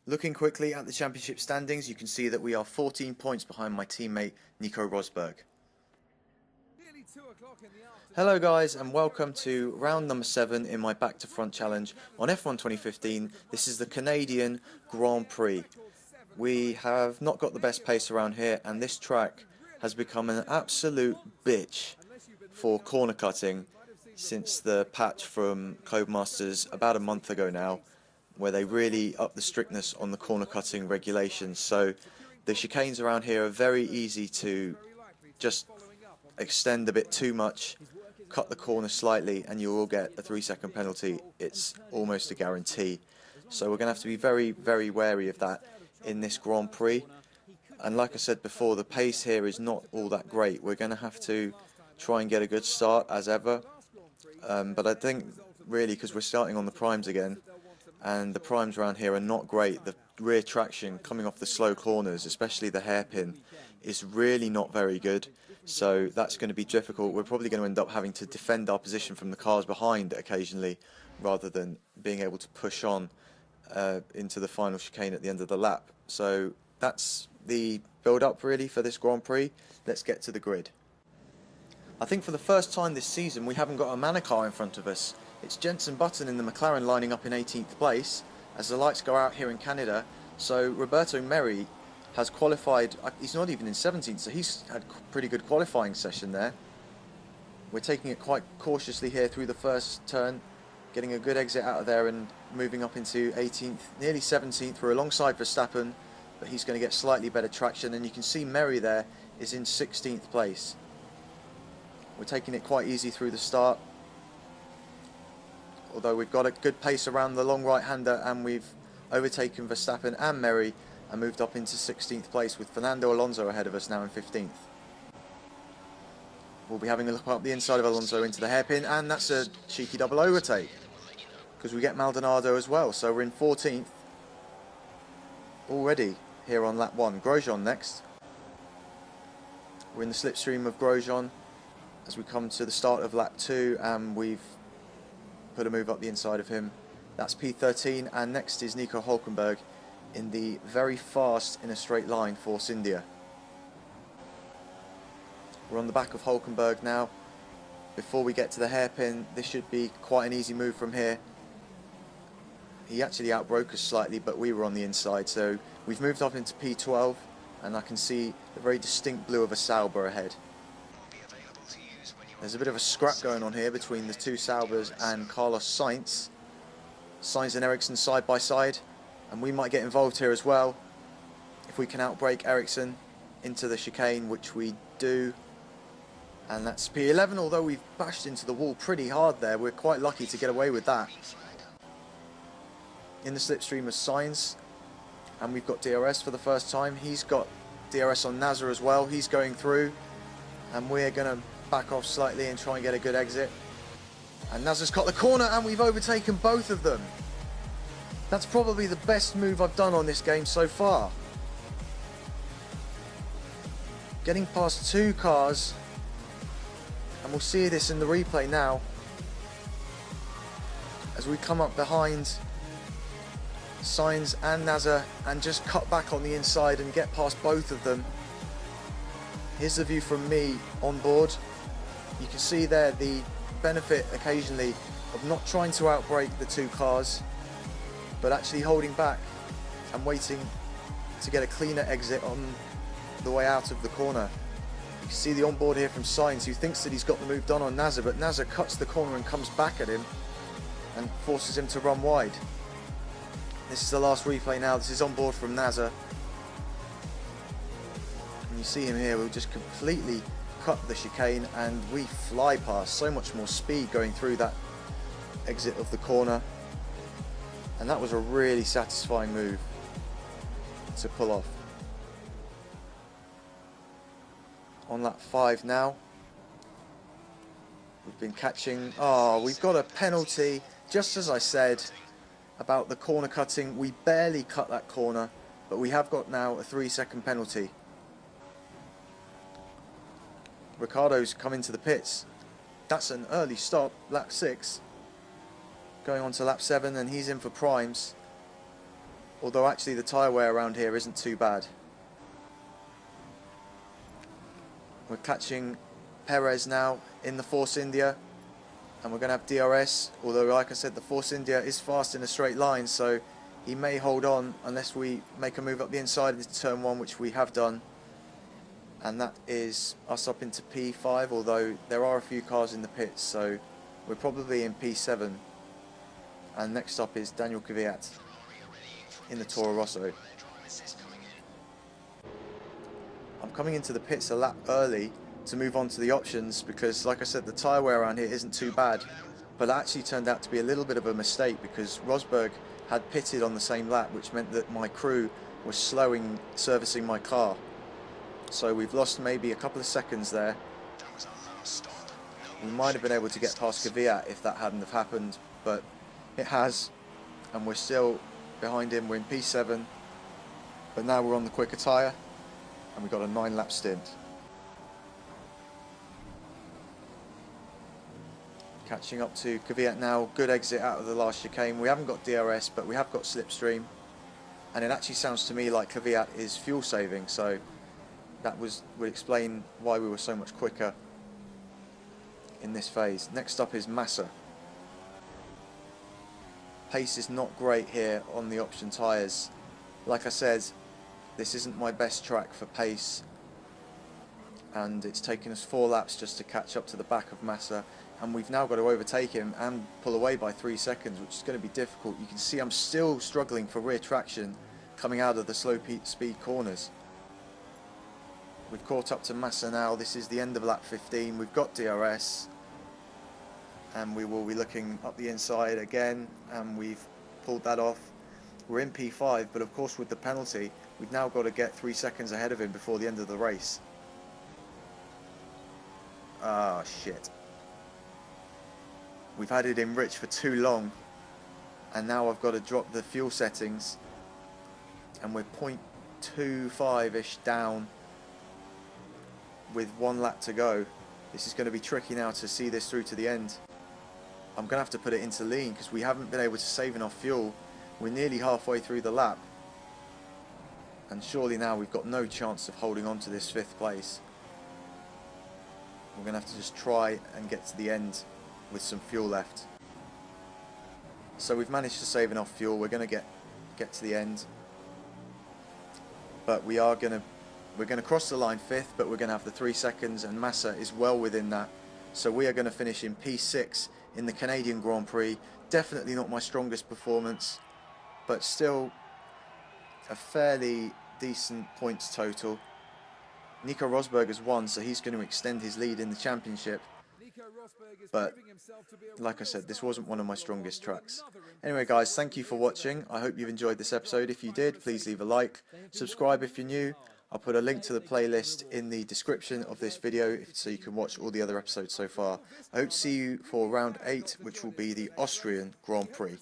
Looking quickly at the championship standings, you can see that we are 14 points behind my teammate Nico Rosberg. Hello guys, and welcome to round number 7 in my back to front challenge on F1 2015. This is the Canadian Grand Prix. We have not got the best pace around here, and this track has become an absolute bitch for corner cutting since the patch from Codemasters about a month ago now, where they really upped the strictness on the corner cutting regulations. So the chicanes around here are very easy to just extend a bit too much, cut the corner slightly, and you will get a 3-second penalty. It's almost a guarantee. So we're going to have to be very, very wary of that in this Grand Prix. And like I said before, the pace here is not all that great. We're going to have to try and get a good start as ever. But I think really, because we're starting on the primes again, and the primes around here are not great, the rear traction coming off the slow corners, especially the hairpin, is really not very good. So that's going to be difficult. We're probably going to end up having to defend our position from the cars behind occasionally, rather than being able to push on into the final chicane at the end of the lap. So that's the build-up really for this Grand Prix. Let's get to the grid. I think for the first time this season we haven't got a Manor car in front of us. It's Jenson Button in the McLaren lining up in 18th place as the lights go out here in Canada. So Roberto Merri has qualified, he's not even in 17th, so he's had a pretty good qualifying session there. We're taking it quite cautiously here through the first turn, getting a good exit out of there and moving up into 18th, nearly 17th. We're alongside Verstappen, but he's going to get slightly better traction, and you can see Merri there is in 16th place. We're taking it quite easy through the start, although we've got a good pace around the long right-hander, and we've overtaken Verstappen and Merri and moved up into 16th place with Fernando Alonso ahead of us now in 15th. We'll be having a look up the inside of Alonso into the hairpin, and that's a cheeky double overtake because we get Maldonado as well. So we're in 14th already here on lap 1. Grosjean next. We're in the slipstream of Grosjean as we come to the start of lap 2, and we've put a move up the inside of him. That's P13, and next is Nico Hulkenberg in the very fast in a straight line Force India. We're on the back of Hulkenberg now. Before we get to the hairpin, this should be quite an easy move from here. He actually outbroke us slightly, but we were on the inside, so we've moved up into P12, and I can see the very distinct blue of a Sauber ahead. There's a bit of a scrap going on here between the two Saubers and Carlos Sainz. Sainz and Ericsson side by side, and we might get involved here as well if we can outbrake Ericsson into the chicane, which we do. And that's P11, although we've bashed into the wall pretty hard there. We're quite lucky to get away with that. In the slipstream of Sainz, and we've got DRS for the first time. He's got DRS on Nasser as well. He's going through, and we're going to back off slightly and try and get a good exit. And Nasser's cut the corner, and we've overtaken both of them. That's probably the best move I've done on this game so far. Getting past two cars, and we'll see this in the replay now as we come up behind Sainz and Nasser and just cut back on the inside and get past both of them. Here's the view from me on board. You can see there the benefit occasionally of not trying to outbrake the two cars, but actually holding back and waiting to get a cleaner exit on the way out of the corner. You can see the onboard here from Sainz, who thinks that he's got the move done on Nasser, but Nasser cuts the corner and comes back at him and forces him to run wide. This is the last replay now. This is onboard from Nasser. And you see him here, we'll just completely cut the chicane, and we fly past. So much more speed going through that exit of the corner, and that was a really satisfying move to pull off. On lap 5 now, we've been catching, we've got a penalty, just as I said about the corner cutting. We barely cut that corner, but we have got now a 3-second penalty. Ricciardo's come into the pits. That's an early stop, lap 6. Going on to lap 7, and he's in for primes. although actually the tyre wear around here isn't too bad. We're catching Perez now in the Force India, and we're going to have DRS, although like I said, the Force India is fast in a straight line, so he may hold on unless we make a move up the inside of turn 1, which we have done. And that is us up into P5, although there are a few cars in the pits, so we're probably in P7. And next up is Daniel Kvyat in the Toro Rosso. I'm coming into the pits a lap early to move on to the options because, like I said, the tyre wear around here isn't too bad, but it actually turned out to be a little bit of a mistake because Rosberg had pitted on the same lap, which meant that my crew was slowing servicing my car. So we've lost maybe a couple of seconds there. We might have been able to get past Kvyat if that hadn't have happened, but it has, and we're still behind him. We're in P7, but now we're on the quicker tyre, and we've got a 9-lap stint. Catching up to Kvyat now. Good exit out of the last chicane. We haven't got DRS, but we have got slipstream, and it actually sounds to me like Kvyat is fuel saving, so that would explain why we were so much quicker in this phase. Next up is Massa. Pace is not great here on the option tyres. Like I said, this isn't my best track for pace, and it's taken us 4 laps just to catch up to the back of Massa, and we've now got to overtake him and pull away by 3 seconds, which is going to be difficult. You can see I'm still struggling for rear traction coming out of the slow speed corners. We've caught up to Massa now. This is the end of lap 15. We've got DRS, and we will be looking up the inside again, and we've pulled that off. We're in P5, but of course with the penalty we've now got to get 3 seconds ahead of him before the end of the race. Ah, shit. We've had it in rich for too long, and now I've got to drop the fuel settings, and we're 0.25-ish down with 1 lap to go. This is going to be tricky now to see this through to the end. I'm going to have to put it into lean because we haven't been able to save enough fuel. We're nearly halfway through the lap, and surely now we've got no chance of holding on to this 5th place. We're going to have to just try and get to the end with some fuel left. So we've managed to save enough fuel. We're going to get to the end, but we're going to cross the line 5th, but we're going to have the 3 seconds, and Massa is well within that. So we are going to finish in P6 in the Canadian Grand Prix. Definitely not my strongest performance, but still a fairly decent points total. Nico Rosberg has won, so he's going to extend his lead in the championship. But like I said, this wasn't one of my strongest tracks. Anyway guys, thank you for watching. I hope you've enjoyed this episode. If you did, please leave a like. Subscribe if you're new. I'll put a link to the playlist in the description of this video so you can watch all the other episodes so far. I hope to see you for round 8, which will be the Austrian Grand Prix.